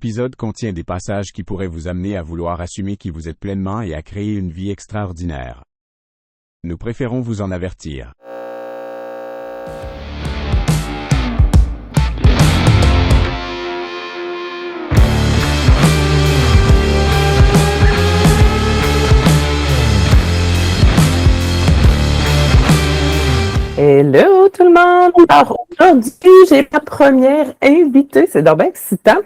L'épisode contient des passages qui pourraient vous amener à vouloir assumer qui vous êtes pleinement et à créer une vie extraordinaire. Nous préférons vous en avertir. Hello tout le monde! Alors aujourd'hui, j'ai ma première invitée, c'est donc bien excitant.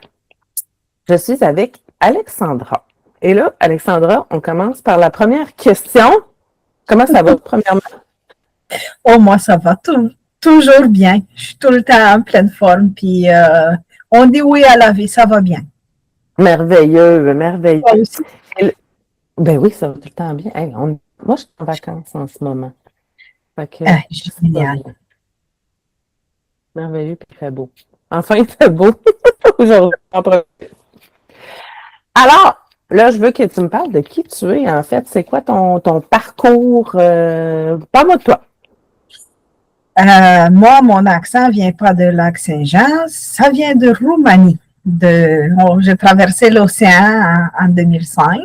Je suis avec Alexandra. Et là, Alexandra, on commence par la première question. Comment ça va, premièrement? Oh, moi, ça va toujours bien. Je suis tout le temps en pleine forme. Puis, on dit oui à la vie, ça va bien. Merveilleux, merveilleux. Toi aussi? Ben oui, ça va tout le temps bien. Hey, moi, je suis en vacances en ce moment. Fait que, génial. Merveilleux, puis il fait beau. Enfin, il fait beau aujourd'hui. Alors, là, je veux que tu me parles de qui tu es, en fait. C'est quoi ton parcours? Parle-moi de toi. Moi, mon accent vient pas de Lac-Saint-Jean, ça vient de Roumanie. J'ai traversé l'océan en 2005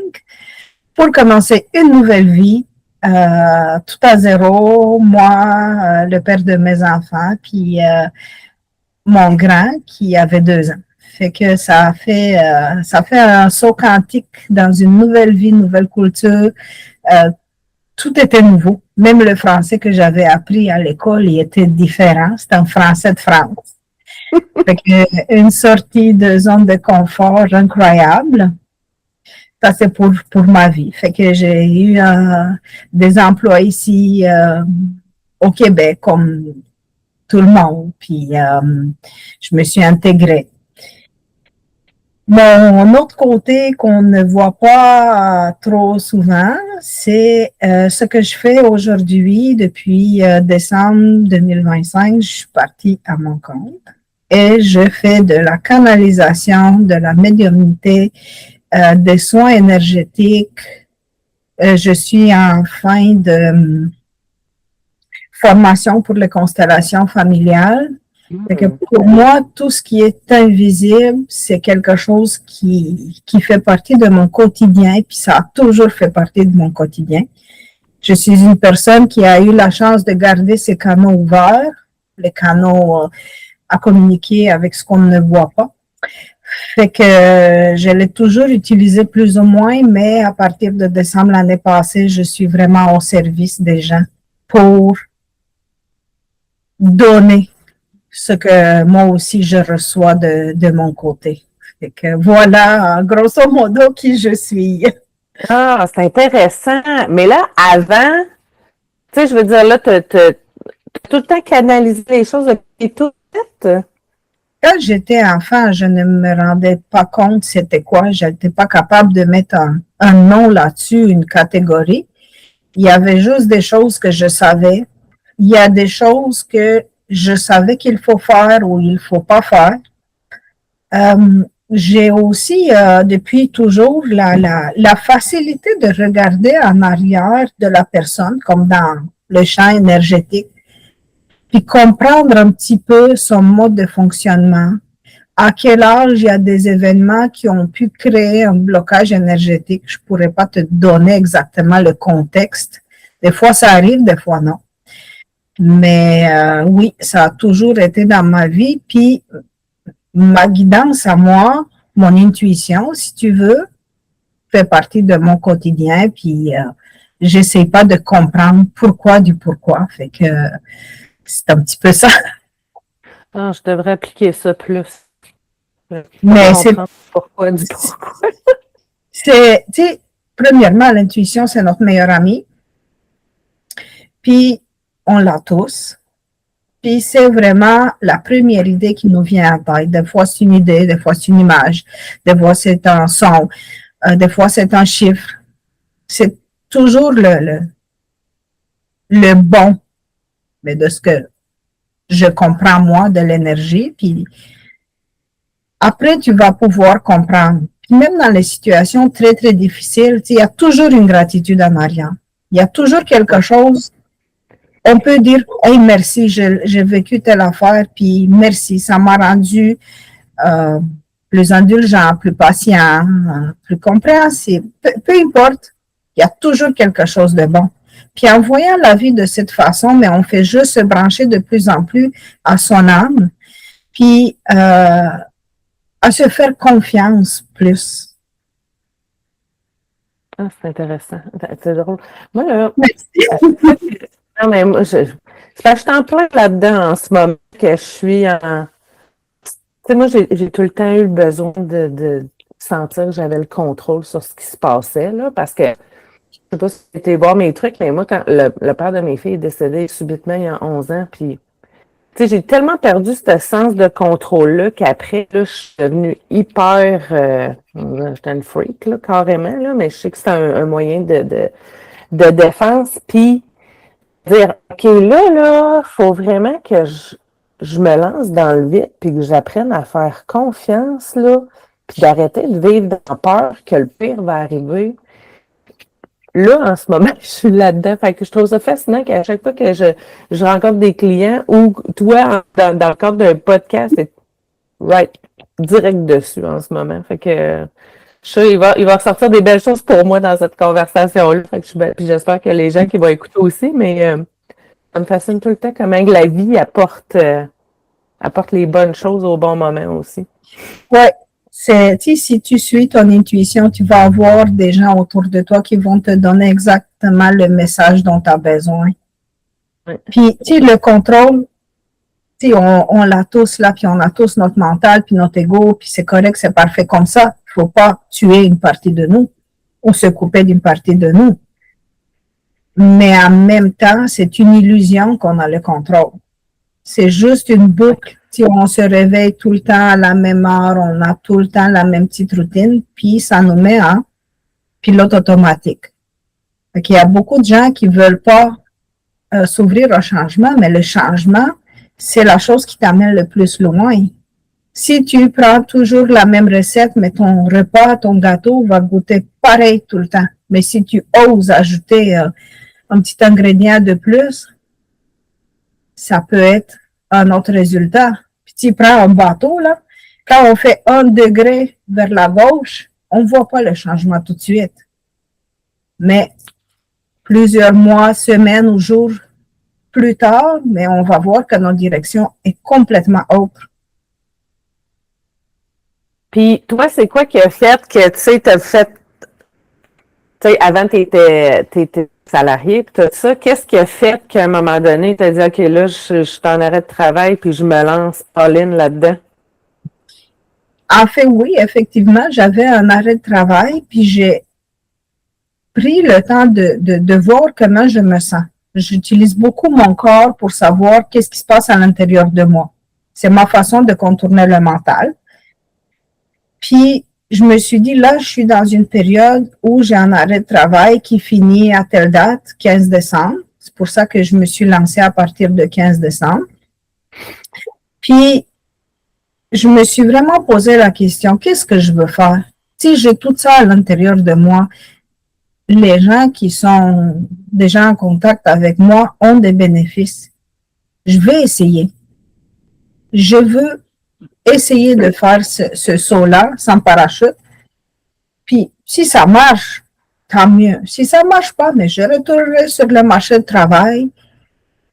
pour commencer une nouvelle vie, tout à zéro. Moi, le père de mes enfants, puis mon grand qui avait 2 ans. Fait que ça fait un saut quantique dans une nouvelle vie, une nouvelle culture. Tout était nouveau. Même le français que j'avais appris à l'école, il était différent. C'était un français de France. Fait que une sortie de zone de confort incroyable. Ça, c'est pour ma vie. Fait que j'ai eu des emplois ici au Québec, comme tout le monde. Puis, je me suis intégrée. Mon autre côté qu'on ne voit pas trop souvent, c'est ce que je fais aujourd'hui. Depuis décembre 2025, je suis partie à mon compte et je fais de la canalisation, de la médiumnité, des soins énergétiques. Je suis en fin de formation pour les constellations familiales. Fait que pour moi, tout ce qui est invisible, c'est quelque chose qui fait partie de mon quotidien, puis ça a toujours fait partie de mon quotidien. Je suis une personne qui a eu la chance de garder ses canaux ouverts, les canaux à communiquer avec ce qu'on ne voit pas. Fait que je l'ai toujours utilisé plus ou moins, mais à partir de décembre l'année passée, je suis vraiment au service des gens pour donner ce que moi aussi je reçois de mon côté. Fait que voilà, grosso modo, qui je suis. Ah, c'est intéressant. Mais là, avant, tu sais, je veux dire, là, tu tout le temps canalisé les choses et tout fait. Quand j'étais enfant, je ne me rendais pas compte c'était quoi. Je n'étais pas capable de mettre un nom là-dessus, une catégorie. Il y avait juste des choses que je savais. Il y a des choses que je savais qu'il faut faire ou il faut pas faire. J'ai aussi, depuis toujours, la facilité de regarder en arrière de la personne, comme dans le champ énergétique, puis comprendre un petit peu son mode de fonctionnement. À quel âge il y a des événements qui ont pu créer un blocage énergétique. Je pourrais pas te donner exactement le contexte. Des fois, ça arrive, des fois, non. Mais oui, ça a toujours été dans ma vie. Puis, ma guidance à moi, mon intuition, si tu veux, fait partie de mon quotidien. Puis, j'essaie pas de comprendre pourquoi du pourquoi. Fait que c'est un petit peu ça. Ah, je devrais appliquer ça plus. Mais c'est pourquoi du pourquoi. Tu sais, premièrement, l'intuition, c'est notre meilleur ami. Puis, on l'a tous. Puis, c'est vraiment la première idée qui nous vient à tête. Des fois, c'est une idée, des fois, c'est une image, des fois, c'est un son, des fois, c'est un chiffre. C'est toujours le bon, mais de ce que je comprends, moi, de l'énergie. Puis, après, tu vas pouvoir comprendre. Puis, même dans les situations très, très difficiles, il y a toujours une gratitude en arrière. Il y a toujours quelque chose. On peut dire, hey, merci, j'ai vécu telle affaire, puis merci, ça m'a rendu plus indulgent, plus patient, plus compréhensible. Peu importe, il y a toujours quelque chose de bon. Puis en voyant la vie de cette façon, mais on fait juste se brancher de plus en plus à son âme, puis à se faire confiance plus. Ah, c'est intéressant. C'est drôle. Moi, là, Merci. non, mais moi, c'est parce que je suis en plein là-dedans en ce moment que je suis en. Tu sais, moi, j'ai tout le temps eu le besoin de sentir que j'avais le contrôle sur ce qui se passait, là, parce que je sais pas si tu étais voir mes trucs, mais moi, quand le père de mes filles est décédé subitement il y a 11 ans, puis tu sais, j'ai tellement perdu ce sens de contrôle-là qu'après, là, je suis devenue hyper. J'étais une freak, là, carrément, là, mais je sais que c'est un moyen de défense. Puis, dire, OK, là, faut vraiment que je me lance dans le vide, puis que j'apprenne à faire confiance, là, puis d'arrêter de vivre dans la peur que le pire va arriver. Là, en ce moment, je suis là-dedans. Fait que je trouve ça fascinant qu'à chaque fois que je rencontre des clients ou toi, dans le cadre d'un podcast, c'est right, direct dessus en ce moment. Fait que je suis sûre il va ressortir des belles choses pour moi dans cette conversation-là. Fait que puis j'espère que les gens qui vont écouter aussi, mais ça me fascine tout le temps comment la vie apporte les bonnes choses au bon moment aussi. Ouais. Si tu suis ton intuition, tu vas avoir des gens autour de toi qui vont te donner exactement le message dont tu as besoin. Ouais. Puis, le contrôle, on l'a tous là, puis on a tous notre mental, puis notre ego, puis c'est correct, c'est parfait comme ça. Il ne faut pas tuer une partie de nous ou se couper d'une partie de nous. Mais en même temps, c'est une illusion qu'on a le contrôle. C'est juste une boucle. Si on se réveille tout le temps à la même heure, on a tout le temps la même petite routine, puis ça nous met en pilote automatique. Il y a beaucoup de gens qui veulent pas s'ouvrir au changement, mais le changement, c'est la chose qui t'amène le plus loin. Si tu prends toujours la même recette, mais ton repas, ton gâteau va goûter pareil tout le temps. Mais si tu oses ajouter un petit ingrédient de plus, ça peut être un autre résultat. Puis tu prends un bateau, là, quand on fait 1 degré vers la gauche, on ne voit pas le changement tout de suite. Mais plusieurs mois, semaines ou jours plus tard, mais on va voir que notre direction est complètement autre. Puis toi, c'est quoi qui a fait que, tu sais, t'as fait, tu sais, avant, t'étais salarié, puis tout ça, qu'est-ce qui a fait qu'à un moment donné, t'as dit, OK, là, je suis en arrêt de travail, puis je me lance all-in là-dedans? En fait, oui, effectivement, j'avais un arrêt de travail, puis j'ai pris le temps de voir comment je me sens. J'utilise beaucoup mon corps pour savoir qu'est-ce qui se passe à l'intérieur de moi. C'est ma façon de contourner le mental. Puis, je me suis dit, là, je suis dans une période où j'ai un arrêt de travail qui finit à telle date, 15 décembre. C'est pour ça que je me suis lancée à partir de 15 décembre. Puis, je me suis vraiment posé la question, qu'est-ce que je veux faire? Si j'ai tout ça à l'intérieur de moi, les gens qui sont déjà en contact avec moi ont des bénéfices. Je vais essayer. Je veux essayer de faire ce saut-là sans parachute. Puis, si ça marche, tant mieux. Si ça marche pas, mais je retournerai sur le marché du travail.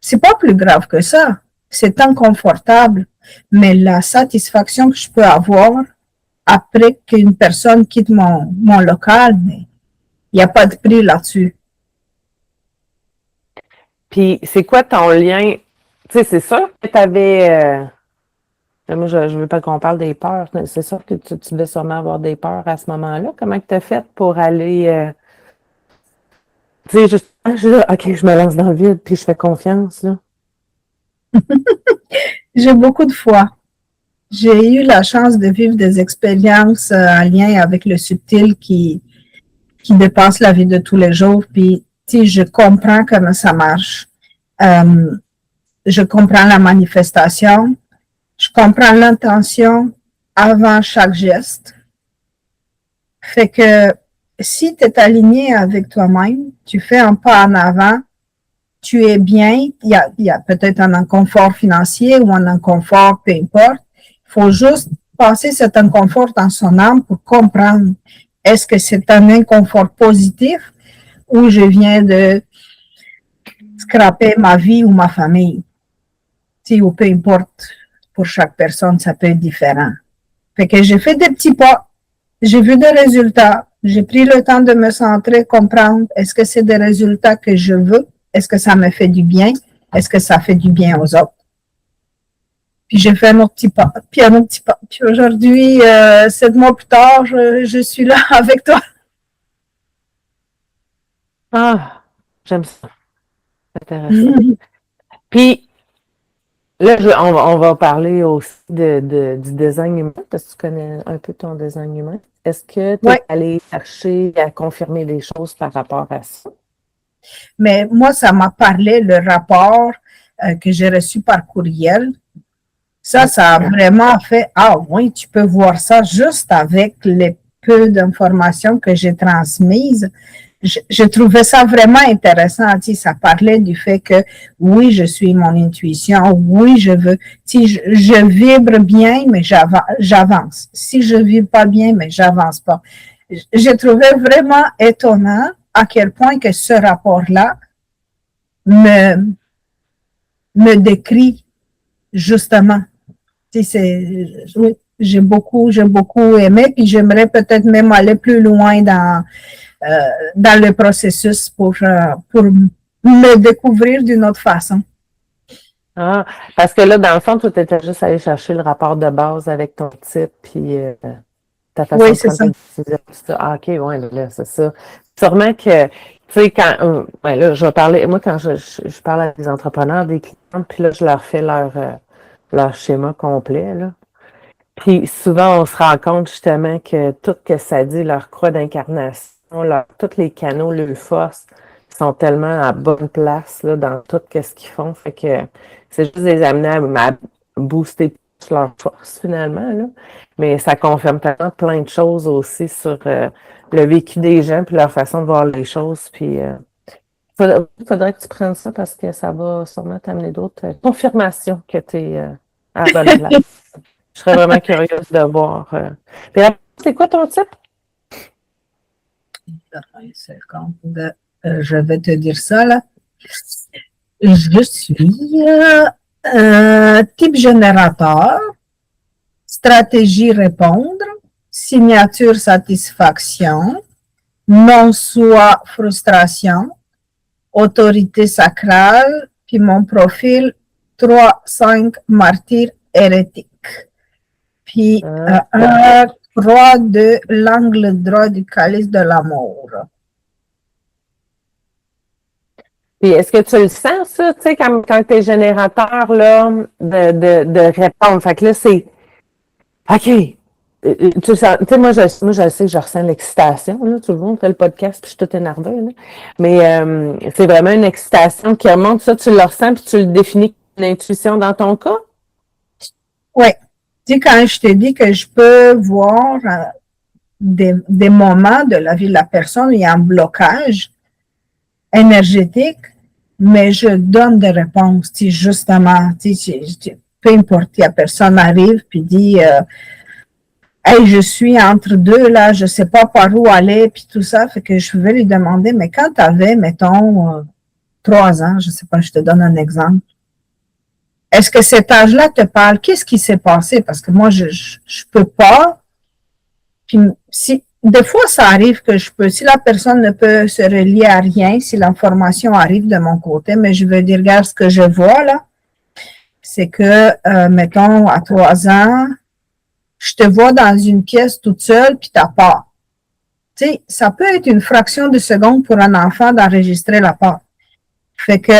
C'est pas plus grave que ça. C'est inconfortable. Mais la satisfaction que je peux avoir après qu'une personne quitte mon local, mais il n'y a pas de prix là-dessus. Puis, c'est quoi ton lien? Tu sais, c'est sûr que tu avais. Moi, je ne veux pas qu'on parle des peurs. C'est sûr que tu devais sûrement avoir des peurs à ce moment-là. Comment tu as fait pour aller. Tu sais, juste, OK, je me lance dans le vide, puis je fais confiance, là. J'ai beaucoup de foi. J'ai eu la chance de vivre des expériences en lien avec le subtil qui dépasse la vie de tous les jours. Puis, tu sais, je comprends comment ça marche. Je comprends la manifestation. Je comprends l'intention avant chaque geste. Fait que si tu es aligné avec toi-même, tu fais un pas en avant, tu es bien, il y a peut-être un inconfort financier ou un inconfort, peu importe. Il faut juste passer cet inconfort dans son âme pour comprendre est-ce que c'est un inconfort positif ou je viens de scraper ma vie ou ma famille. Ou peu importe, pour chaque personne, ça peut être différent. Fait que j'ai fait des petits pas, j'ai vu des résultats, j'ai pris le temps de me centrer, comprendre est-ce que c'est des résultats que je veux, est-ce que ça me fait du bien, est-ce que ça fait du bien aux autres. Puis j'ai fait un autre petit pas, puis un autre petit pas. Puis aujourd'hui, 7 mois plus tard, je suis là avec toi. Ah, j'aime ça. C'est intéressant. Puis, là, on va parler aussi du design humain, parce que tu connais un peu ton design humain. Est-ce que tu es allé chercher à confirmer des choses par rapport à ça? Mais moi, ça m'a parlé, le rapport que j'ai reçu par courriel. Ça a vraiment fait, ah oui, tu peux voir ça juste avec les peu d'informations que j'ai transmises. Je trouvais ça vraiment intéressant. Ça parlait du fait que oui, je suis mon intuition, oui, je veux. Je vibre bien, mais j'avance. Si je vibre pas bien, mais j'avance pas. J'ai trouvé vraiment étonnant à quel point que ce rapport-là me décrit justement. Oui, j'ai beaucoup aimé, puis j'aimerais peut-être même aller plus loin dans le processus pour me découvrir d'une autre façon. Ah, parce que là, dans le fond, tu étais juste allé chercher le rapport de base avec ton type, puis ta façon de prendre tes décisions. Ah, OK, ouais, là, c'est ça. Sûrement que, tu sais, quand, là, je vais parler, moi, quand je parle à des entrepreneurs, des clients, puis là, je leur fais leur schéma complet, là. Puis souvent, on se rend compte justement que tout ce que ça dit, leur croix d'incarnation, tous les canaux, leurs forces, sont tellement à bonne place là, dans tout ce qu'ils font. Fait que c'est juste les amener à booster plus leur force finalement. Là. Mais ça confirme tellement plein de choses aussi sur le vécu des gens puis leur façon de voir les choses. Puis faudrait que tu prennes ça parce que ça va sûrement t'amener d'autres confirmations que tu es à la bonne place. Je serais vraiment curieuse de voir. Puis là, c'est quoi ton type? Je vais te dire ça, là. Je suis type générateur, stratégie répondre, signature satisfaction, non-soi frustration, autorité sacrale, puis mon profil 3-5 martyr hérétique. Puis un croix de l'angle droit du calice de l'amour. Puis est-ce que tu le sens, ça, tu sais, quand tu es générateur là, de répondre? Fait que là, c'est OK. Tu sais, moi, je sais que je ressens l'excitation, là, tout le monde fait le podcast, puis je suis tout énervée, là. Mais c'est vraiment une excitation qui remonte, ça, tu le ressens, puis tu le définis comme une intuition dans ton cas? Oui. Tu sais, quand je te dis que je peux voir des moments de la vie de la personne, il y a un blocage énergétique, mais je donne des réponses, tu sais, justement, tu sais, peu importe, la personne arrive puis dit hey, je suis entre deux, là, je sais pas par où aller, puis tout ça, fait que je vais lui demander, mais quand tu avais, mettons, 3 ans, je sais pas, je te donne un exemple, est-ce que cet âge-là te parle? Qu'est-ce qui s'est passé? Parce que moi, je peux pas. Puis si des fois, ça arrive que je peux. Si la personne ne peut se relier à rien, si l'information arrive de mon côté, mais je veux dire, regarde ce que je vois là, c'est que, mettons, à 3 ans, je te vois dans une pièce toute seule, puis t'as peur. Tu sais, ça peut être une fraction de seconde pour un enfant d'enregistrer la peur. Fait que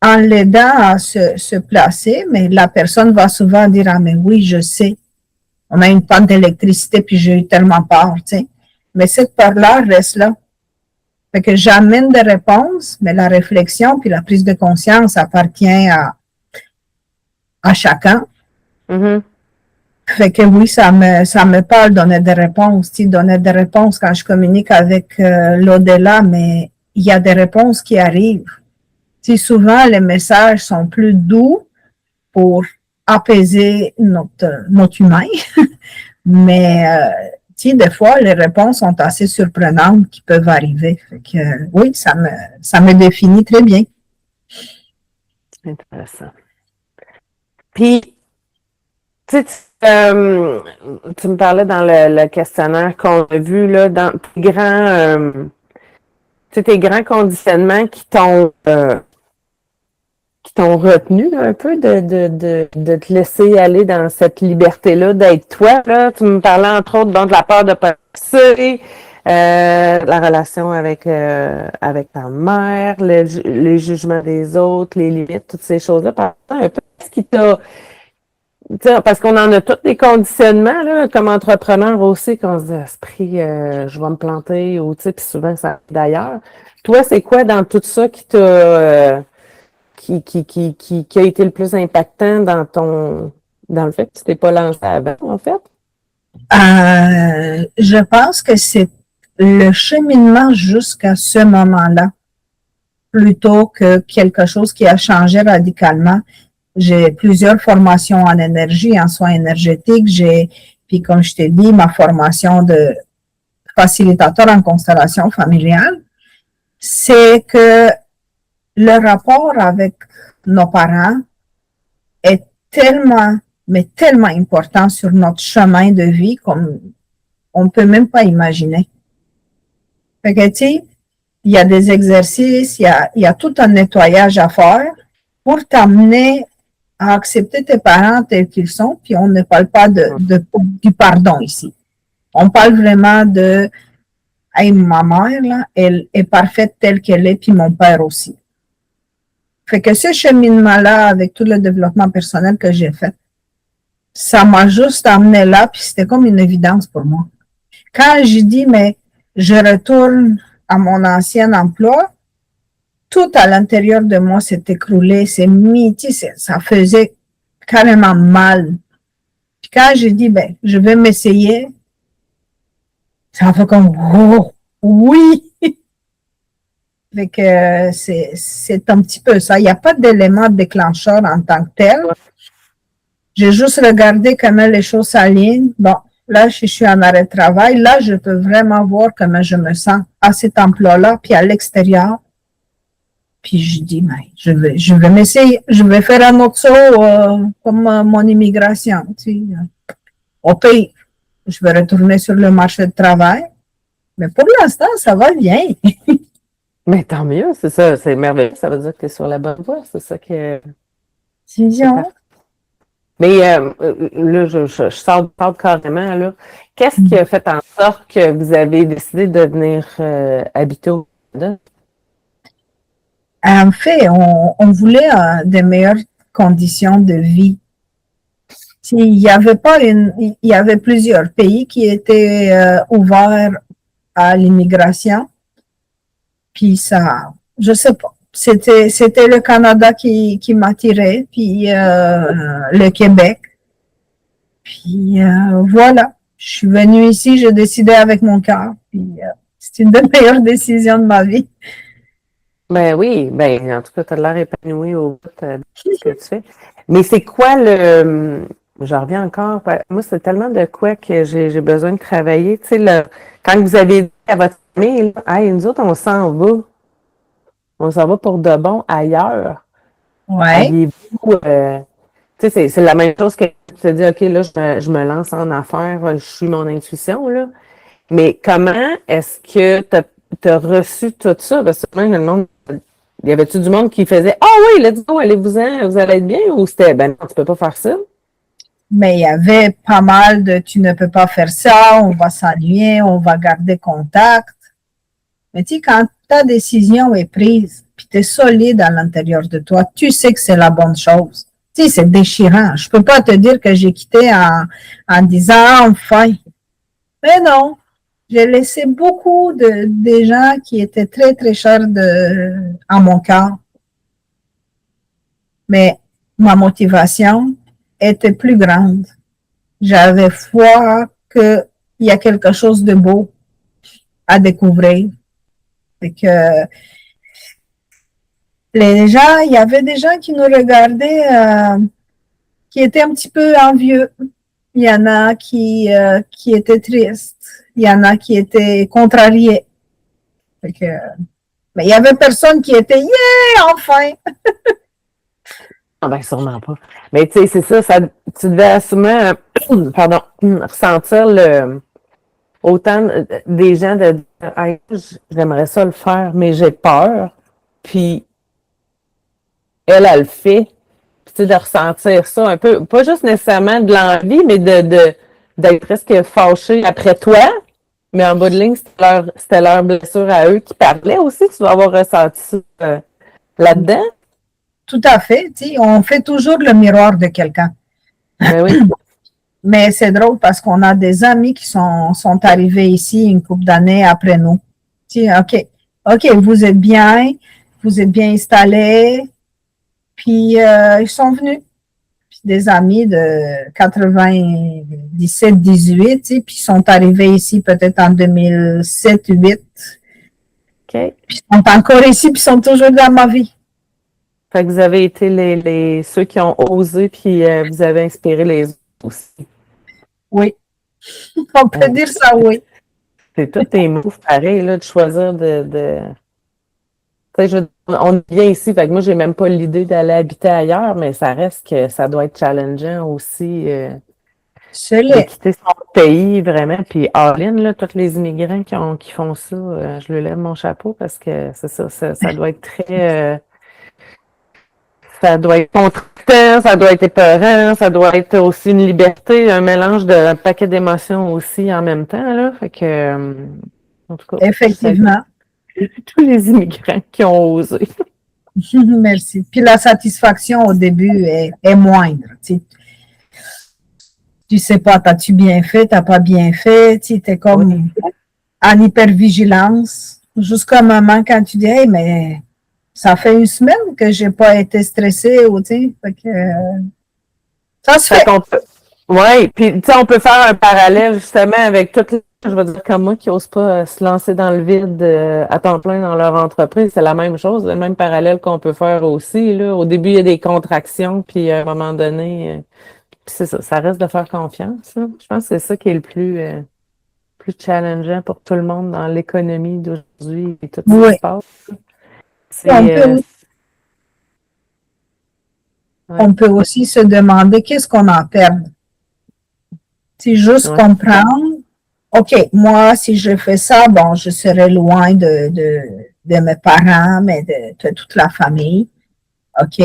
en l'aidant à se placer, mais la personne va souvent dire, ah, mais oui, je sais, on a une panne d'électricité, puis j'ai eu tellement peur, tu sais. Mais cette peur-là reste là. Fait que j'amène des réponses, mais la réflexion puis la prise de conscience appartient à chacun. Mm-hmm. Fait que oui, ça me parle donner des réponses, tu sais, donner des réponses quand je communique avec l'au-delà, mais il y a des réponses qui arrivent. Tu sais, souvent, les messages sont plus doux pour apaiser notre humain. Mais des fois, les réponses sont assez surprenantes qui peuvent arriver. Fait que, oui, ça me définit très bien. Intéressant. Puis, tu me parlais dans le questionnaire qu'on a vu, là, dans tes grands conditionnements qui t'ont retenu là, un peu de te laisser aller dans cette liberté-là, d'être toi. Là. Tu me parlais entre autres donc, de la peur de passer, la relation avec ta mère, les jugements des autres, les limites, toutes ces choses-là. Par exemple, un peu ce qui t'a... Parce qu'on en a tous des conditionnements, là, comme entrepreneur aussi, qu'on se dit, esprit, je vais me planter, ou tu sais, puis souvent ça d'ailleurs. Toi, c'est quoi dans tout ça qui t'a qui a été le plus impactant dans le fait que tu t'es pas lancé avant, en fait? Je pense que c'est le cheminement jusqu'à ce moment-là, plutôt que quelque chose qui a changé radicalement. J'ai plusieurs formations en énergie, en soins énergétiques. Puis comme je t'ai dit, ma formation de facilitateur en constellation familiale, c'est que le rapport avec nos parents est tellement, mais tellement important sur notre chemin de vie comme on ne peut même pas imaginer. Fait que, tu sais, il y a des exercices, il y a tout un nettoyage à faire pour t'amener à accepter tes parents tels qu'ils sont, puis on ne parle pas du pardon ici. On parle vraiment de hey, ma mère, là, elle est parfaite telle qu'elle est, puis mon père aussi. Fait que ce cheminement-là, avec tout le développement personnel que j'ai fait, ça m'a juste amené là, puis c'était comme une évidence pour moi. Quand j'ai dit, mais je retourne à mon ancien emploi, tout à l'intérieur de moi s'est écroulé, c'est mis, ça faisait carrément mal. Puis quand j'ai dit, ben, je vais m'essayer, ça fait comme, oh, oui! Fait que c'est un petit peu ça. Il n'y a pas d'élément déclencheur en tant que tel. J'ai juste regardé comment les choses s'alignent. Bon, là, je suis en arrêt de travail. Là, je peux vraiment voir comment je me sens à cet emploi-là, puis à l'extérieur. Puis je dis, mais je vais m'essayer. Je vais faire un autre saut comme mon immigration. Tu sais. Au pire, je vais retourner sur le marché de travail. Mais pour l'instant, ça va bien. Mais tant mieux, c'est ça, c'est merveilleux. Ça veut dire que tu es sur la bonne voie. C'est ça que. C'est bien. Mais là, je sors du cadre carrément. Là. Qu'est-ce qui a fait en sorte que vous avez décidé de venir habiter au Canada? En fait, on voulait des meilleures conditions de vie. Il y avait pas il y avait plusieurs pays qui étaient ouverts à l'immigration. Puis ça, je sais pas. C'était le Canada qui m'attirait, puis le Québec. Puis voilà. Je suis venue ici, j'ai décidé avec mon cœur. Puis c'est une des meilleures décisions de ma vie. Ben oui, ben en tout cas, tu as l'air épanoui au bout de ce que tu fais. Mais c'est quoi le. Je reviens encore. Moi, c'est tellement de quoi que j'ai besoin de travailler. Tu sais, quand vous avez dit à votre famille, là, hey, nous autres, on s'en va. On s'en va pour de bon ailleurs. Ouais. Aviez-vous. Tu sais, c'est la même chose que tu te dis, OK, là, je me lance en affaires, je suis mon intuition, là. Mais comment est-ce que tu as reçu tout ça? Parce que même le monde. Y avait-tu du monde qui faisait ah oui, let's go, allez-vous-en, vous allez être bien, ou c'était ben non, tu peux pas faire ça? Mais il y avait pas mal de tu ne peux pas faire ça, on va s'ennuyer, on va garder contact. Mais tu sais, quand ta décision est prise, puis tu es solide à l'intérieur de toi, tu sais que c'est la bonne chose. Tu sais, c'est déchirant. Je peux pas te dire que j'ai quitté en disant ah, enfin. Mais non, j'ai laissé beaucoup des gens qui étaient très, très chers à mon cœur. Mais ma motivation était plus grande. J'avais foi qu'il y a quelque chose de beau à découvrir. Et que il y avait des gens qui nous regardaient qui étaient un petit peu envieux. Il y en a qui étaient tristes. Il y en a qui étaient contrariés. Fait que, mais il y avait personne qui était yeah, enfin! Ah ben, sûrement pas. Mais tu sais, c'est ça, tu devais assumer, pardon, ressentir autant des gens de dire, hey, j'aimerais ça le faire, mais j'ai peur. Puis elle le fait. Puis, tu sais, de ressentir ça un peu, pas juste nécessairement de l'envie, mais d'être presque fâché après toi. Mais en bout de ligne, c'était leur blessure à eux qui parlait aussi. Tu dois avoir ressenti ça là-dedans. Tout à fait. Tu sais, on fait toujours le miroir de quelqu'un. Mais oui. Mais c'est drôle parce qu'on a des amis qui sont arrivés ici une couple d'années après nous. Tu sais, OK, vous êtes bien installés. Puis ils sont venus. Puis des amis de 97, 18, tu sais, puis ils sont arrivés ici peut-être en 2007, 2008. OK. Puis ils sont encore ici, puis ils sont toujours dans ma vie. Fait que vous avez été ceux qui ont osé, puis vous avez inspiré les autres aussi. Oui. On peut dire ça, oui. C'est tous tes moves pareils, là, de choisir tu sais, on vient ici, fait que moi, j'ai même pas l'idée d'aller habiter ailleurs, mais ça reste que ça doit être challengeant aussi de quitter son pays, vraiment. Puis all-in, là, tous les immigrants qui font ça, je leur lève mon chapeau parce que c'est ça doit être très... ça doit être contractant, ça doit être épeurant, ça doit être aussi une liberté, un mélange d'un paquet d'émotions aussi en même temps, là. Fait que, en tout cas... Effectivement. Tous les immigrants qui ont osé. Merci. Puis la satisfaction au début est moindre. Tu sais pas, t'as-tu bien fait, t'as pas bien fait, tu es comme en hypervigilance. Jusqu'à un moment quand tu dis, hey, mais ça fait une semaine que j'ai pas été stressée, ou tu sais, fait que ça se fait. Oui, puis tu sais, on peut faire un parallèle justement avec toutes les, je veux dire, comme moi, qui n'osent pas se lancer dans le vide à temps plein dans leur entreprise. C'est la même chose, le même parallèle qu'on peut faire aussi, là. Au début, il y a des contractions, puis à un moment donné, puis c'est ça, ça reste de faire confiance, là. Je pense que c'est ça qui est le plus challengeant pour tout le monde dans l'économie d'aujourd'hui et tout ce qui se passe. On peut aussi se demander qu'est-ce qu'on en perd. C'est juste comprendre, OK, moi, si je fais ça, bon, je serai loin de mes parents, mais de toute la famille. OK.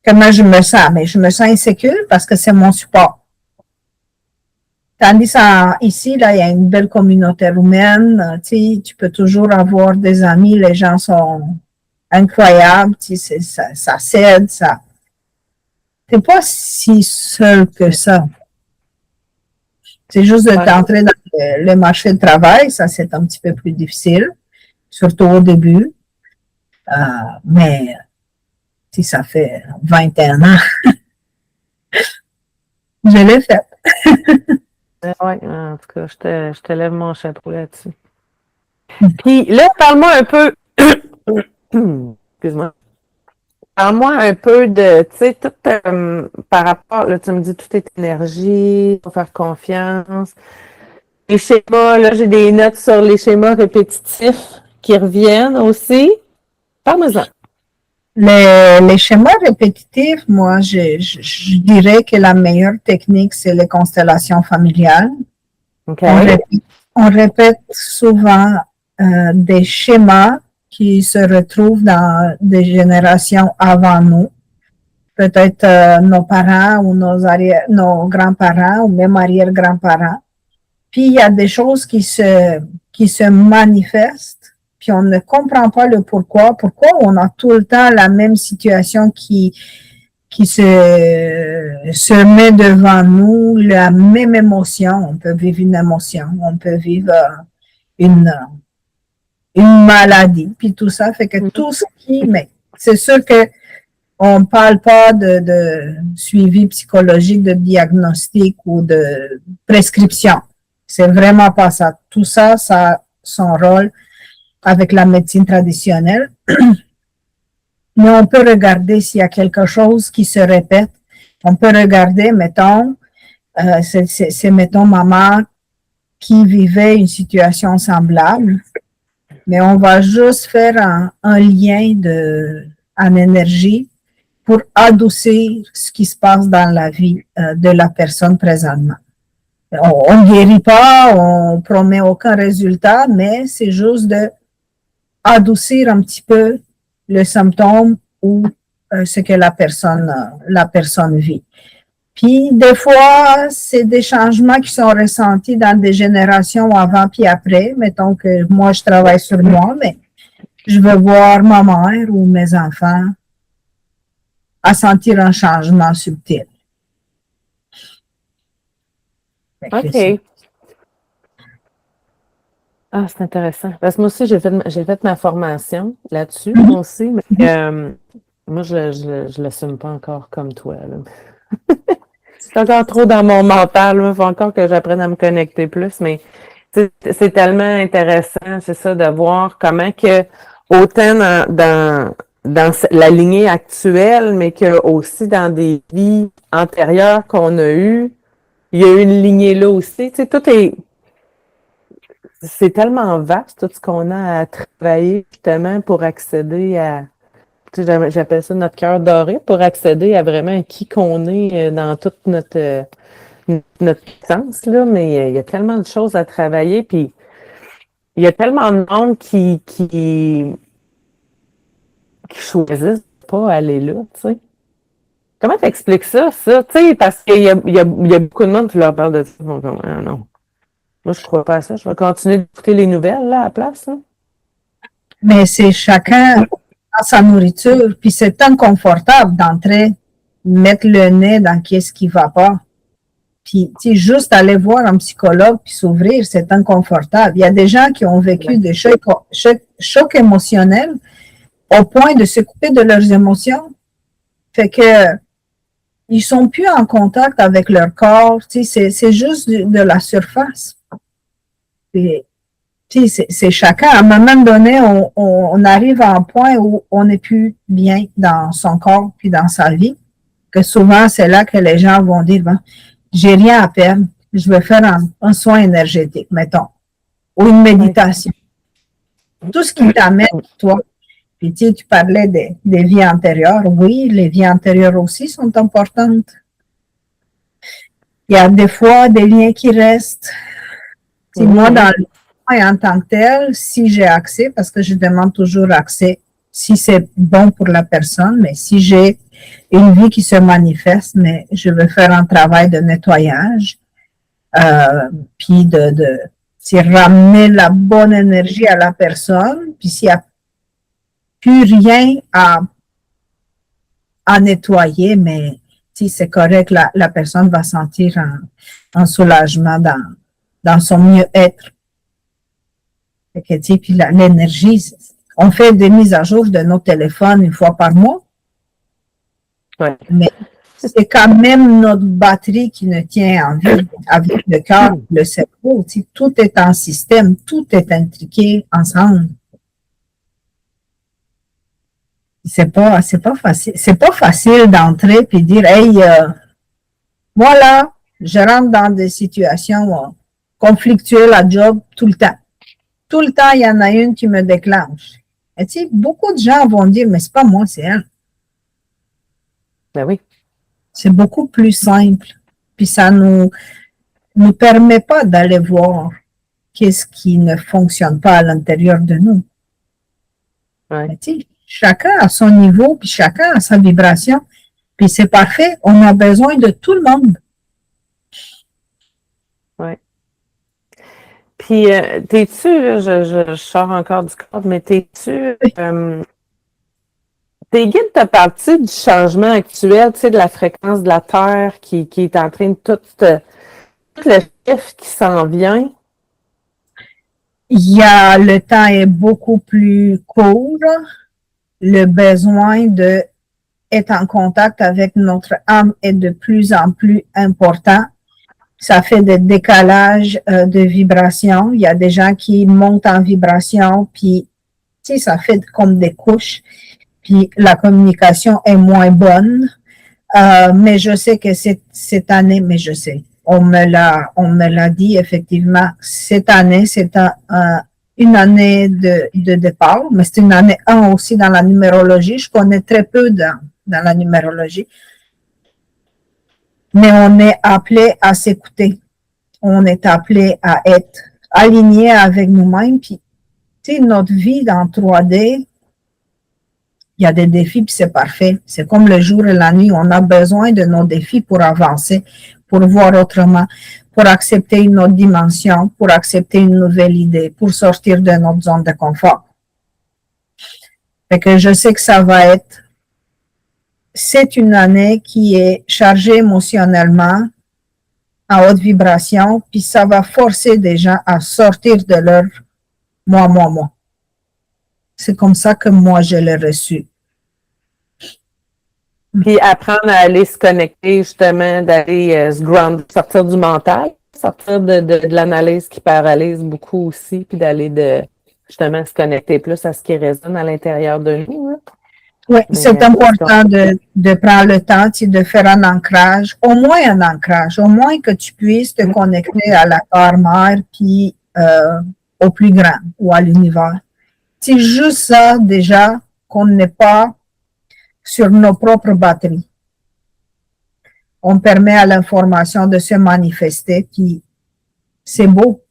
Comment je me sens? Mais je me sens insécure parce que c'est mon support. Tandis ici, là, il y a une belle communauté roumaine. Tu peux toujours avoir des amis. Les gens sont incroyables. Ça s'aide. T'es pas si seul que ça. C'est juste de t'entrer dans le marché du travail. Ça, c'est un petit peu plus difficile, surtout au début. Mais si ça fait 21 ans, je l'ai fait. Oui, en tout cas, je te lève mon chapeau là-dessus. Puis là, parle-moi un peu. Excuse-moi. Parle-moi un peu de, tu sais, tout par rapport, là, tu me dis tout est énergie, il faut faire confiance. Les schémas, là, j'ai des notes sur les schémas répétitifs qui reviennent aussi. Parle-moi-en. Les schémas répétitifs, moi, je dirais que la meilleure technique, c'est les constellations familiales. Okay. On répète souvent des schémas qui se retrouvent dans des générations avant nous. Peut-être nos parents ou nos grands-parents ou même arrière-grands-parents. Puis il y a des choses qui se manifestent, puis on ne comprend pas le pourquoi. Pourquoi on a tout le temps la même situation qui se met devant nous, la même émotion. On peut vivre une émotion, on peut vivre une maladie, puis tout ça. Fait que tout ce mais c'est sûr que on parle pas de suivi psychologique, de diagnostic ou de prescription. C'est vraiment pas ça. Tout ça, ça a son rôle avec la médecine traditionnelle. Mais on peut regarder s'il y a quelque chose qui se répète. On peut regarder, mettons, mettons, maman qui vivait une situation semblable, mais on va juste faire un lien en énergie pour adoucir ce qui se passe dans la vie de la personne présentement. On ne guérit pas, on promet aucun résultat, mais c'est juste de adoucir un petit peu le symptôme ou ce que la personne vit. Puis, des fois, c'est des changements qui sont ressentis dans des générations avant puis après. Mettons que moi, je travaille sur moi, mais je veux voir ma mère ou mes enfants à sentir un changement subtil. OK. Ah, c'est intéressant. Parce que moi aussi, j'ai fait ma formation là-dessus, moi aussi, mais moi, je l'assume pas encore comme toi, là. C'est encore trop dans mon mental, il faut encore que j'apprenne à me connecter plus, mais c'est tellement intéressant, c'est ça, de voir comment que, autant dans la lignée actuelle, mais que aussi dans des vies antérieures qu'on a eues, il y a une lignée là aussi. Tu sais, c'est tellement vaste, tout ce qu'on a à travailler, justement, pour accéder à, tu sais, j'appelle ça notre cœur doré, pour accéder à vraiment qui qu'on est dans toute notre puissance, là, mais il y a tellement de choses à travailler, puis il y a tellement de monde qui choisissent de pas aller là, tu sais. Comment t'expliques ça? Tu sais, parce qu'il y a beaucoup de monde qui leur parle de ça. Bon, ah non. Moi, je crois pas à ça. Je vais continuer d'écouter les nouvelles, là, à la place, là. Mais c'est chacun dans sa nourriture, puis c'est inconfortable d'entrer, mettre le nez dans qu'est-ce qui va pas. Puis, tu sais, juste aller voir un psychologue puis s'ouvrir, c'est inconfortable. Il y a des gens qui ont vécu des chocs émotionnels au point de se couper de leurs émotions. Fait que, ils sont plus en contact avec leur corps. Tu sais, c'est juste de la surface. Puis, tu sais, c'est chacun. À un moment donné, on arrive à un point où on n'est plus bien dans son corps puis dans sa vie. Que souvent, c'est là que les gens vont dire, bon, j'ai rien à perdre, je vais faire un soin énergétique, mettons, ou une méditation. Tout ce qui t'amène, toi. Puis tu sais, tu parlais des vies antérieures. Oui, les vies antérieures aussi sont importantes. Il y a des fois des liens qui restent. Si moi, dans le en tant que tel, si j'ai accès, parce que je demande toujours accès, si c'est bon pour la personne, mais si j'ai une vie qui se manifeste, mais je veux faire un travail de nettoyage, puis de ramener la bonne énergie à la personne, puis s'il n'y a plus rien à nettoyer, mais si c'est correct, la personne va sentir un soulagement dans son mieux-être. Puis l'énergie, on fait des mises à jour de nos téléphones une fois par mois. Ouais. Mais c'est quand même notre batterie qui nous tient en vie avec le cœur, le cerveau. Tout est en système, tout est intriqué ensemble. C'est pas facile. C'est pas facile d'entrer puis dire, hey, voilà, je rentre dans des situations conflictuelles à job tout le temps. Tout le temps, il y en a une qui me déclenche. Et tu sais, beaucoup de gens vont dire, mais c'est pas moi, c'est elle. Ben oui. C'est beaucoup plus simple. Puis ça nous permet pas d'aller voir qu'est-ce qui ne fonctionne pas à l'intérieur de nous. Ouais. Mais tu sais, chacun a son niveau, puis chacun a sa vibration. Puis c'est parfait. On a besoin de tout le monde. Ouais. Puis, t'es-tu, je sors encore du cadre, mais t'es-tu, tes guides te parlent-tu du changement actuel, tu sais, de la fréquence de la Terre qui est en train de tout le chiffre qui s'en vient? Le temps est beaucoup plus court. Le besoin d'être en contact avec notre âme est de plus en plus important. Ça fait des décalages de vibrations. Il y a des gens qui montent en vibration, puis tu sais, ça fait comme des couches. Puis la communication est moins bonne. Mais je sais que cette année, mais je sais, on me l'a dit effectivement, cette année, c'est une année de départ, mais c'est une année 1 aussi dans la numérologie. Je connais très peu dans la numérologie. Mais on est appelé à s'écouter. On est appelé à être aligné avec nous-mêmes. Puis, tu sais, notre vie dans 3D, il y a des défis, puis c'est parfait. C'est comme le jour et la nuit. On a besoin de nos défis pour avancer, pour voir autrement, pour accepter une autre dimension, pour accepter une nouvelle idée, pour sortir de notre zone de confort. Fait que je sais que c'est une année qui est chargée émotionnellement, à haute vibration, puis ça va forcer des gens à sortir de leur moi. C'est comme ça que moi, je l'ai reçu. Puis apprendre à aller se connecter, justement, d'aller se ground, sortir du mental, sortir de l'analyse qui paralyse beaucoup aussi, puis d'aller justement se connecter plus à ce qui résonne à l'intérieur de nous. Là. Oui, c'est important de prendre le temps de faire un ancrage, au moins que tu puisses te connecter à la terre-mère, puis au plus grand ou à l'univers. C'est juste ça, déjà, qu'on n'est pas sur nos propres batteries. On permet à l'information de se manifester, puis c'est beau,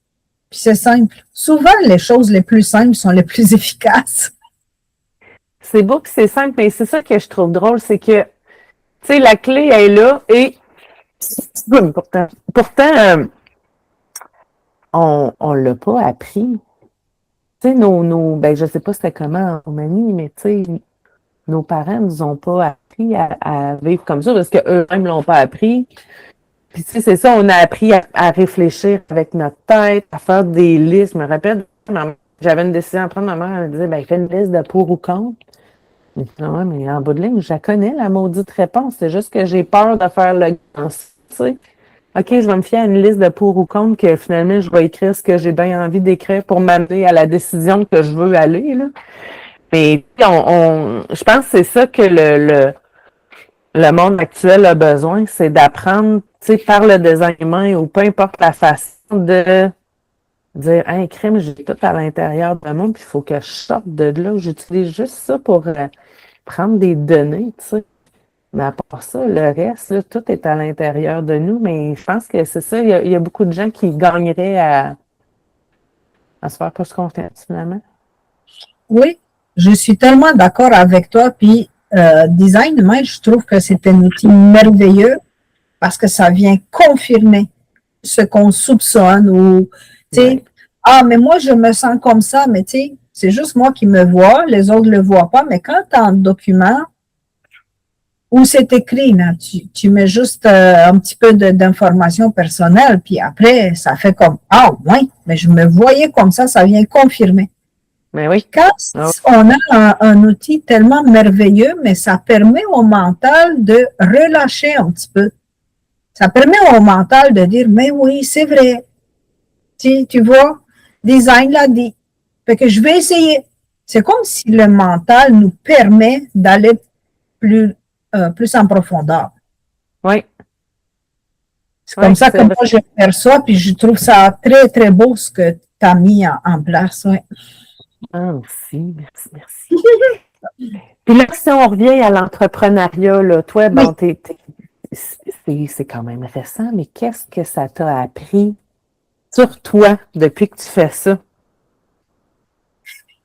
puis c'est simple. Souvent, les choses les plus simples sont les plus efficaces. C'est beau que c'est simple, mais c'est ça que je trouve drôle, c'est que, tu sais, la clé est là et pourtant on l'a pas appris. Tu sais, ben, je sais pas c'était comment en Roumanie, mais tu sais, nos parents nous ont pas appris à vivre comme ça parce qu'eux-mêmes l'ont pas appris. Puis tu sais, c'est ça, on a appris à réfléchir avec notre tête, à faire des listes. Je me rappelle, j'avais une décision à prendre, ma mère elle me disait, ben, fais une liste de pour ou contre. Non, mais en bout de ligne, je la connais, la maudite réponse. C'est juste que j'ai peur de faire le grand, tu sais. OK, je vais me fier à une liste de pour ou contre que finalement, je vais écrire ce que j'ai bien envie d'écrire pour m'amener à la décision que je veux aller, là. Mais je pense que c'est ça que le monde actuel a besoin, c'est d'apprendre, tu sais, par le design humain ou peu importe la façon de dire, hey, crème, j'ai tout à l'intérieur de moi, puis il faut que je sorte de là. J'utilise juste ça pour prendre des données, tu sais. Mais à part ça, le reste, là, tout est à l'intérieur de nous. Mais je pense que c'est ça, il y a beaucoup de gens qui gagneraient à se faire plus confiance, finalement. Oui, je suis tellement d'accord avec toi. Puis, design humain, je trouve que c'est un outil merveilleux parce que ça vient confirmer ce qu'on soupçonne ou, tu sais, ouais. Ah, mais moi, je me sens comme ça, mais tu sais, c'est juste moi qui me vois, les autres ne le voient pas. Mais quand tu as un document où c'est écrit, là, tu mets juste un petit peu d'informations personnelles, puis après, ça fait comme, ah, oui, mais je me voyais comme ça vient confirmer. Mais oui. Quand on a un outil tellement merveilleux, mais ça permet au mental de relâcher un petit peu. Ça permet au mental de dire, mais oui, c'est vrai. Tu vois, design l'a dit. Fait que je vais essayer. C'est comme si le mental nous permet d'aller plus en profondeur. Oui. C'est comme ça que moi je perçois, puis je trouve ça très, très beau ce que tu as mis en place. Ouais. Ah, merci. Puis là, si on revient à l'entrepreneuriat, là, toi, bon, c'est quand même récent, mais qu'est-ce que ça t'a appris sur toi depuis que tu fais ça?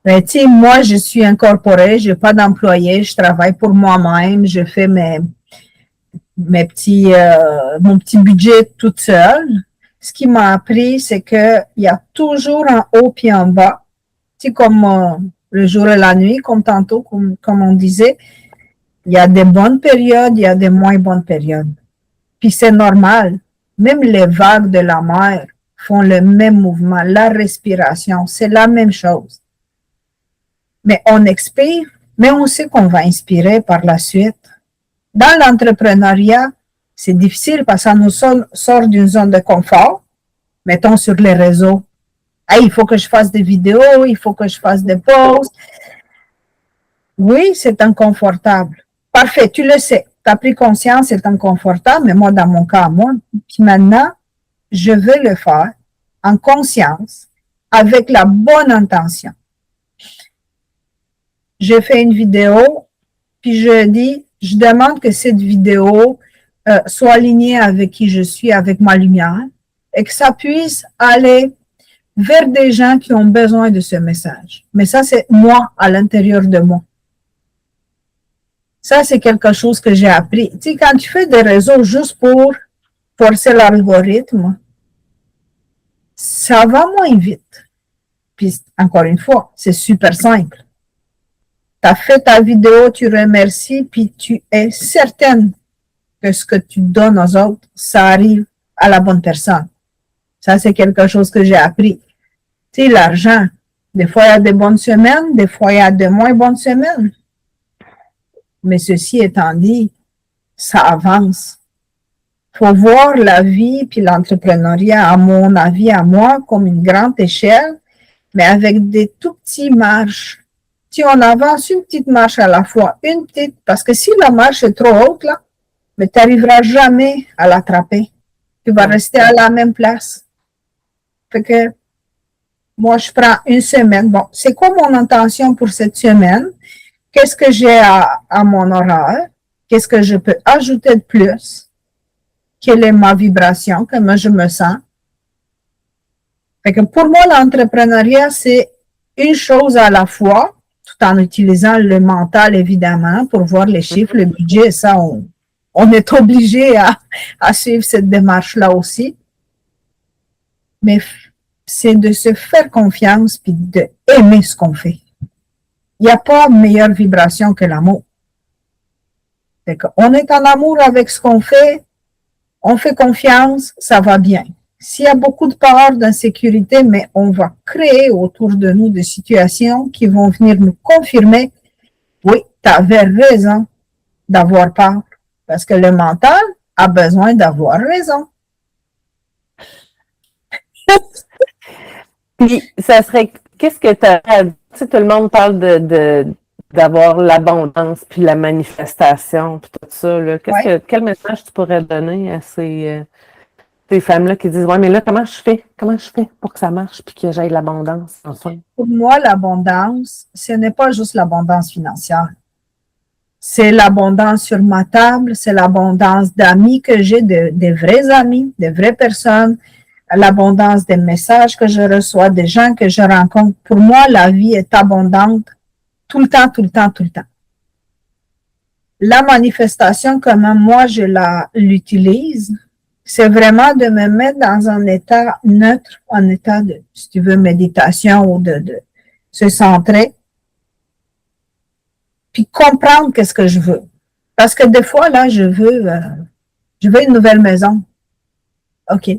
Ben, tu sais, moi, je suis incorporée, je n'ai pas d'employé, je travaille pour moi-même, je fais mon petit budget toute seule. Ce qui m'a appris, c'est qu'il y a toujours un haut puis un bas. Tu sais, comme le jour et la nuit, comme tantôt, comme on disait, il y a des bonnes périodes, il y a des moins bonnes périodes. Puis c'est normal. Même les vagues de la mer font le même mouvement. La respiration, c'est la même chose. Mais on expire, mais on sait qu'on va inspirer par la suite. Dans l'entrepreneuriat, c'est difficile parce que ça nous sort d'une zone de confort. Mettons sur les réseaux. Hey, il faut que je fasse des vidéos, il faut que je fasse des posts. Oui, c'est inconfortable. Parfait, tu le sais. tu as pris conscience, c'est inconfortable, mais moi, dans mon cas, moi, puis maintenant, je veux le faire en conscience, avec la bonne intention. J'ai fait une vidéo, puis je demande que cette vidéo soit alignée avec qui je suis, avec ma lumière, et que ça puisse aller vers des gens qui ont besoin de ce message. Mais ça, c'est moi, à l'intérieur de moi. Ça, c'est quelque chose que j'ai appris. Tu sais, quand tu fais des réseaux juste pour forcer l'algorithme, ça va moins vite. Puis, encore une fois, c'est super simple. Tu as fait ta vidéo, tu remercies, puis tu es certaine que ce que tu donnes aux autres, ça arrive à la bonne personne. Ça, c'est quelque chose que j'ai appris. Tu sais, l'argent, des fois, il y a des bonnes semaines, des fois, il y a de moins bonnes semaines. Mais ceci étant dit, ça avance. Faut voir la vie puis l'entrepreneuriat, à mon avis, à moi, comme une grande échelle, mais avec des tout petits marches. Si on avance une petite marche à la fois, une petite, parce que si la marche est trop haute, là, mais tu n'arriveras jamais à l'attraper. Tu vas rester à la même place. Fait que, moi, je prends une semaine. Bon, c'est quoi mon intention pour cette semaine? Qu'est-ce que j'ai à mon horaire? Qu'est-ce que je peux ajouter de plus? Quelle est ma vibration? Comment je me sens? Fait que pour moi, l'entrepreneuriat, c'est une chose à la fois, tout en utilisant le mental, évidemment, pour voir les chiffres, le budget, ça, on est obligé à suivre cette démarche-là aussi. Mais c'est de se faire confiance puis d'aimer ce qu'on fait. Il n'y a pas meilleure vibration que l'amour. On est en amour avec ce qu'on fait, on fait confiance, ça va bien. S'il y a beaucoup de peur, d'insécurité, mais on va créer autour de nous des situations qui vont venir nous confirmer, oui, tu avais raison d'avoir peur, parce que le mental a besoin d'avoir raison. Puis, ça serait, qu'est-ce que tu as à dire? Tu sais, tout le monde parle d'avoir l'abondance, puis la manifestation, puis tout ça. Là. Quel message tu pourrais donner à ces femmes-là qui disent, ouais, mais là, comment je fais? Comment je fais pour que ça marche, puis que j'aille l'abondance, enfin? Pour moi, l'abondance, ce n'est pas juste l'abondance financière. C'est l'abondance sur ma table, c'est l'abondance d'amis que j'ai, des vrais amis, des vraies personnes, l'abondance des messages que je reçois, des gens que je rencontre. Pour moi, la vie est abondante tout le temps, tout le temps, tout le temps. La manifestation, comment moi je l'utilise, c'est vraiment de me mettre dans un état neutre, un état de, si tu veux, méditation ou de se centrer, puis comprendre qu'est-ce que je veux. Parce que des fois, là, je veux une nouvelle maison. OK.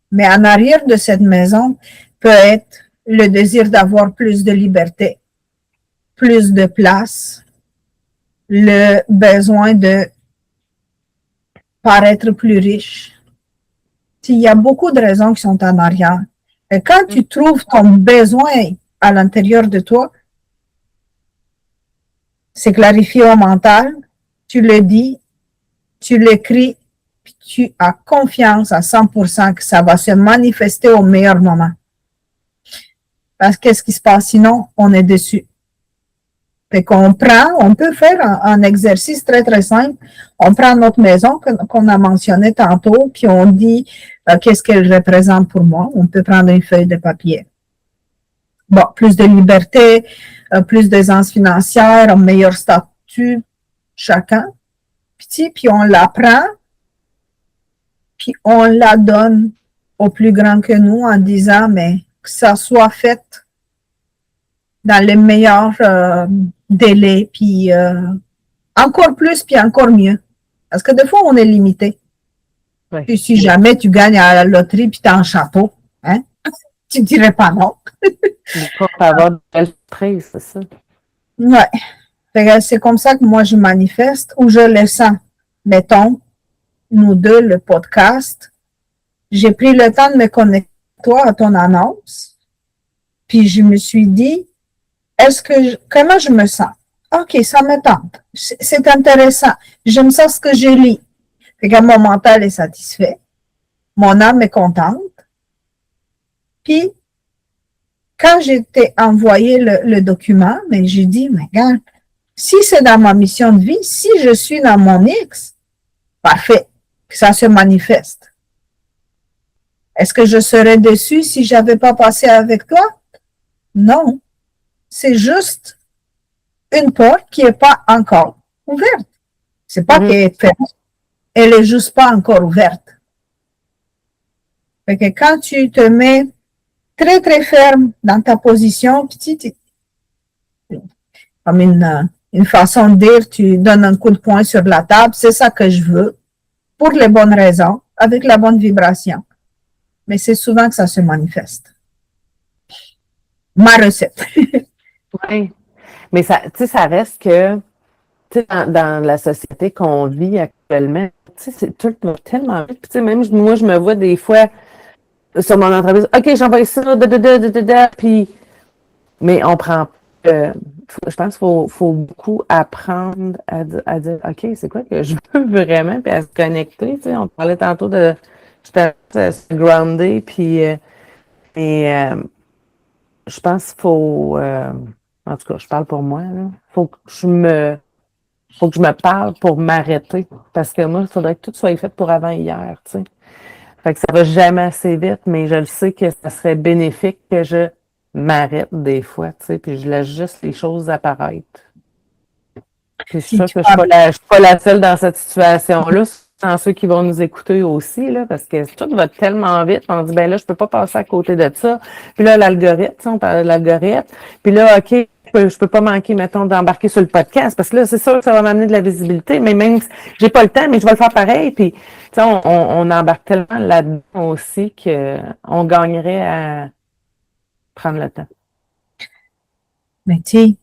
Mais en arrière de cette maison peut être le désir d'avoir plus de liberté, plus de place, le besoin de paraître plus riche. Il y a beaucoup de raisons qui sont en arrière. Et quand tu trouves ton besoin à l'intérieur de toi, c'est clarifié au mental, tu le dis, tu l'écris, puis tu as confiance à 100% que ça va se manifester au meilleur moment. Parce que qu'est-ce qui se passe sinon? On est dessus. Fait qu'on on peut faire un exercice très, très simple. On prend notre maison qu'on a mentionné tantôt, puis on dit qu'est-ce qu'elle représente pour moi. On peut prendre une feuille de papier. Bon, plus de liberté, plus d'aisance financière, un meilleur statut, chacun. Puis on la prend, puis on la donne au plus grand que nous en disant, mais que ça soit fait dans les meilleurs délais, puis encore plus, puis encore mieux. Parce que des fois, on est limité. Oui. Puis si jamais tu gagnes à la loterie, puis tu as un chapeau, hein, tu dirais pas non. Pour avoir de belles surprises, c'est ça. Ouais. C'est comme ça que moi, je manifeste, ou je le sens. Mettons, nous deux, le podcast, j'ai pris le temps de me connecter à ton annonce, puis je me suis dit, comment je me sens? OK, ça me tente. C'est intéressant. J'aime ça ce que je lis. Fait que mon mental est satisfait. Mon âme est contente. Puis, quand j'étais envoyé le document, mais j'ai dit, mais regarde, si c'est dans ma mission de vie, si je suis dans mon X, parfait, que ça se manifeste. Est-ce que je serais déçue si j'avais pas passé avec toi? Non. C'est juste une porte qui n'est pas encore ouverte. C'est pas qu'elle est fermée. Elle est juste pas encore ouverte. Fait que quand tu te mets très, très ferme dans ta position, comme une façon de dire, tu donnes un coup de poing sur la table, c'est ça que je veux, pour les bonnes raisons, avec la bonne vibration. Mais c'est souvent que ça se manifeste. Ma recette. Oui. Mais ça, tu sais, ça reste que, tu sais, dans la société qu'on vit actuellement, tu sais, tout va tellement vite. Puis, tu sais, même moi, je me vois des fois sur mon entreprise, OK, j'envoie ça, puis, mais on prend, je pense qu'il faut beaucoup apprendre à dire, OK, c'est quoi que je veux vraiment, puis à se connecter, tu sais, on parlait tantôt de se grounder, puis, je pense qu'il faut, en tout cas, je parle pour moi, là, faut que je me parle pour m'arrêter, parce que moi, il faudrait que tout soit fait pour avant hier, tu sais. Fait que ça va jamais assez vite, mais je le sais que ça serait bénéfique que je m'arrête des fois, tu sais, puis je laisse juste les choses apparaître. Puis je suis sûre que je ne suis pas la seule dans cette situation-là, sans ceux qui vont nous écouter aussi, là, parce que tout va tellement vite, on dit, ben là, je peux pas passer à côté de ça. Puis là, l'algorithme, tu sais, on parle de l'algorithme. Puis là, OK, je peux pas manquer, mettons, d'embarquer sur le podcast, parce que là, c'est sûr que ça va m'amener de la visibilité, mais même si j'ai pas le temps, mais je vais le faire pareil. Puis, tu sais, on embarque tellement là-dedans aussi qu'on gagnerait à prendre le temps. Mais tu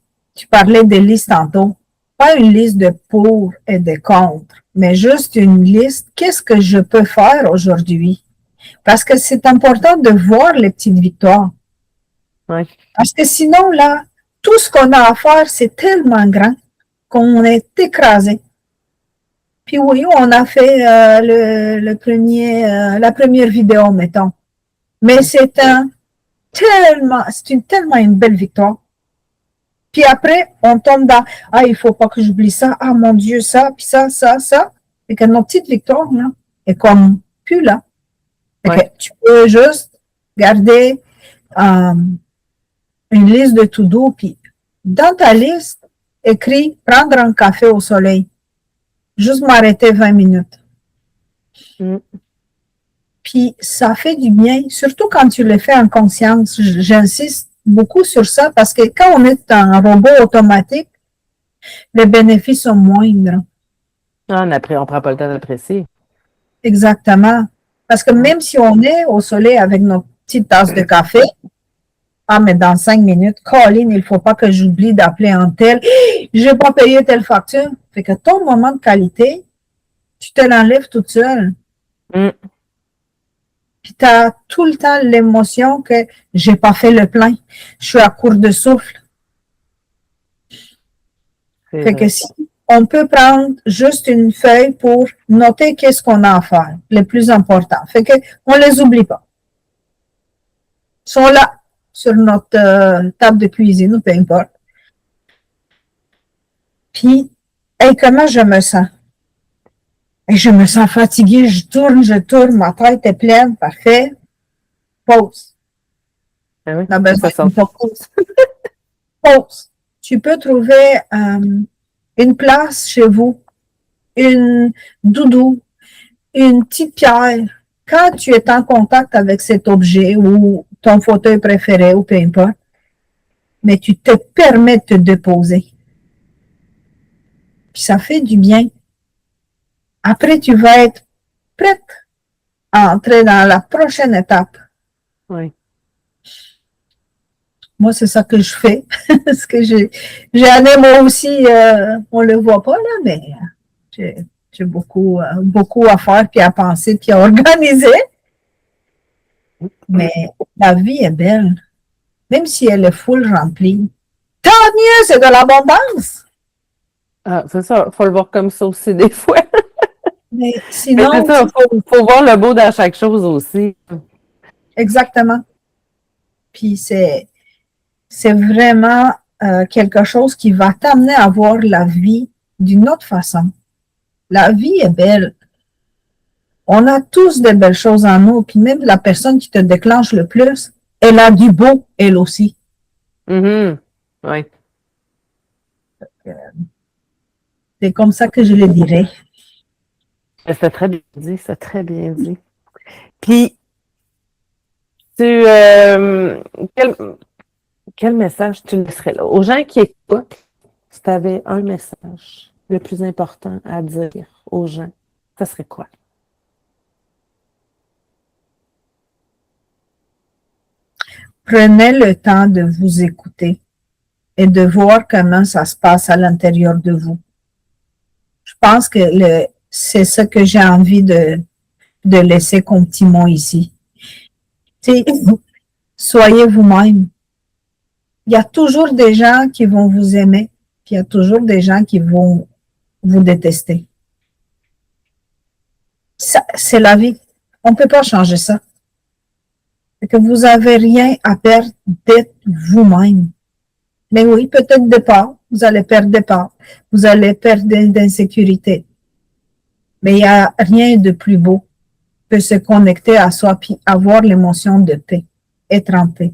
parlais des listes tantôt. Pas une liste de pour et de contre, mais juste une liste, qu'est-ce que je peux faire aujourd'hui? Parce que c'est important de voir les petites victoires. Ouais. Parce que sinon, là, tout ce qu'on a à faire, c'est tellement grand qu'on est écrasé. Puis oui, on a fait la première vidéo, mettons. Mais c'est tellement une belle victoire. Puis après, on tombe dans, ah, il faut pas que j'oublie ça, ah, mon Dieu, ça, puis ça. Et que notre petite victoire, là, est comme plus là. Ouais. Que tu peux juste garder une liste de to-do, puis dans ta liste, écris prendre un café au soleil. Juste m'arrêter 20 minutes. Puis ça fait du bien, surtout quand tu le fais en conscience. J'insiste beaucoup sur ça parce que quand on est un robot automatique, les bénéfices sont moindres. On ne prend pas le temps d'apprécier. Exactement. Parce que même si on est au soleil avec notre petite tasse de café, ah, mais dans 5 minutes, Colin, il ne faut pas que j'oublie d'appeler un tel. Je n'ai pas payé telle facture. Fait que ton moment de qualité, tu te l'enlèves toute seule. Puis tu as tout le temps l'émotion que j'ai pas fait le plein. Je suis à court de souffle. Fait que si on peut prendre juste une feuille pour noter qu'est-ce qu'on a à faire, le plus important. Fait que on les oublie pas. Ils sont là, sur notre table de cuisine, ou peu importe. Puis, hey, comment je me sens? Et je me sens fatiguée, je tourne, ma tête est pleine, parfait. Pause. Ah oui, on a besoin d'une pause. Pause. Tu peux trouver une place chez vous, une doudou, une petite pierre. Quand tu es en contact avec cet objet ou ton fauteuil préféré ou peu importe, mais tu te permets de te déposer. Puis ça fait du bien. Après, tu vas être prête à entrer dans la prochaine étape. Oui. Moi, c'est ça que je fais. Parce que j'ai moi aussi, on le voit pas là, mais j'ai beaucoup à faire, puis à penser, puis à organiser. Mais la vie est belle. Même si elle est full remplie. Tant mieux, c'est de l'abondance. Ah, c'est ça, faut le voir comme ça aussi des fois. Mais Mais sinon, c'est ça, faut voir le beau dans chaque chose aussi. exactement. Puis c'est vraiment quelque chose qui va t'amener à voir la vie d'une autre façon. La vie est belle. On a tous des belles choses en nous, puis même la personne qui te déclenche le plus, elle a du beau, elle aussi. Mhm. Oui. C'est comme ça que je le dirais. C'est très bien dit, c'est très bien dit. Puis, quel, quel message tu laisserais là? Aux gens qui écoutent, si tu avais un message le plus important à dire aux gens, ça serait quoi? Prenez le temps de vous écouter et de voir comment ça se passe à l'intérieur de vous. Je pense que c'est ça que j'ai envie de laisser comme petit mot ici. C'est, soyez vous-même. Il y a toujours des gens qui vont vous aimer, puis il y a toujours des gens qui vont vous détester. Ça, c'est la vie. On ne peut pas changer ça. C'est que vous n'avez rien à perdre d'être vous-même. Mais oui, peut-être des parts, vous allez perdre des parts, vous allez perdre d'insécurité. Mais il n'y a rien de plus beau que se connecter à soi puis avoir l'émotion de paix, être en paix.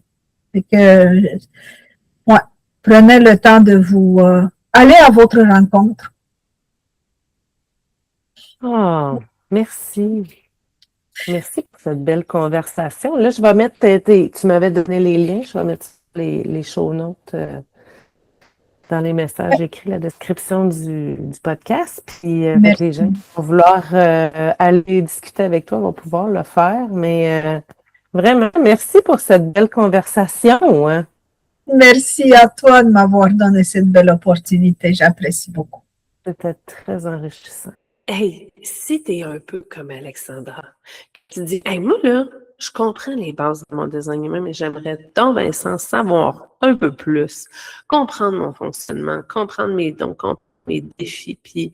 C'est que, ouais, prenez le temps de vous aller à votre rencontre. Oh, merci. Merci pour cette belle conversation. Là, je vais mettre, tu m'avais donné les liens, je vais mettre les show notes dans les messages écrits, la description du podcast. Puis fait que les gens qui vont vouloir aller discuter avec toi vont pouvoir le faire. Mais vraiment, merci pour cette belle conversation. Hein. Merci à toi de m'avoir donné cette belle opportunité. J'apprécie beaucoup. C'était très enrichissant. Hey, si t'es un peu comme Alexandra, tu te dis, hey, moi, là, je comprends les bases de mon design humain, mais j'aimerais donc, Vincent, savoir un peu plus, comprendre mon fonctionnement, comprendre mes dons, comprendre mes défis, puis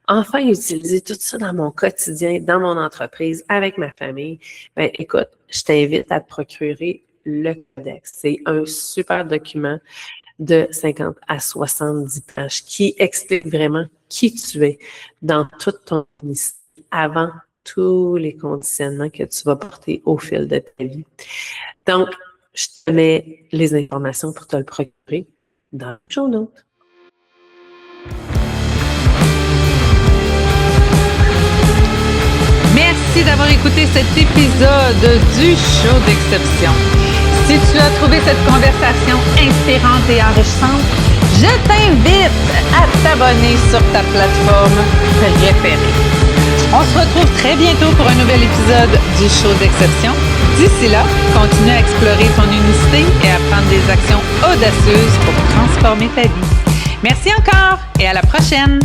enfin utiliser tout ça dans mon quotidien, dans mon entreprise, avec ma famille. Ben, écoute, je t'invite à te procurer le Codex. C'est un super document de 50 à 70 pages qui explique vraiment qui tu es dans toute ton histoire avant tous les conditionnements que tu vas porter au fil de ta vie. Donc, je te mets les informations pour te le procurer dans le show notes. Merci d'avoir écouté cet épisode du Show d'Exception. Si tu as trouvé cette conversation inspirante et enrichissante, je t'invite à t'abonner sur ta plateforme préférée. On se retrouve très bientôt pour un nouvel épisode du Show d'Exception. D'ici là, continue à explorer ton unicité et à prendre des actions audacieuses pour transformer ta vie. Merci encore et à la prochaine!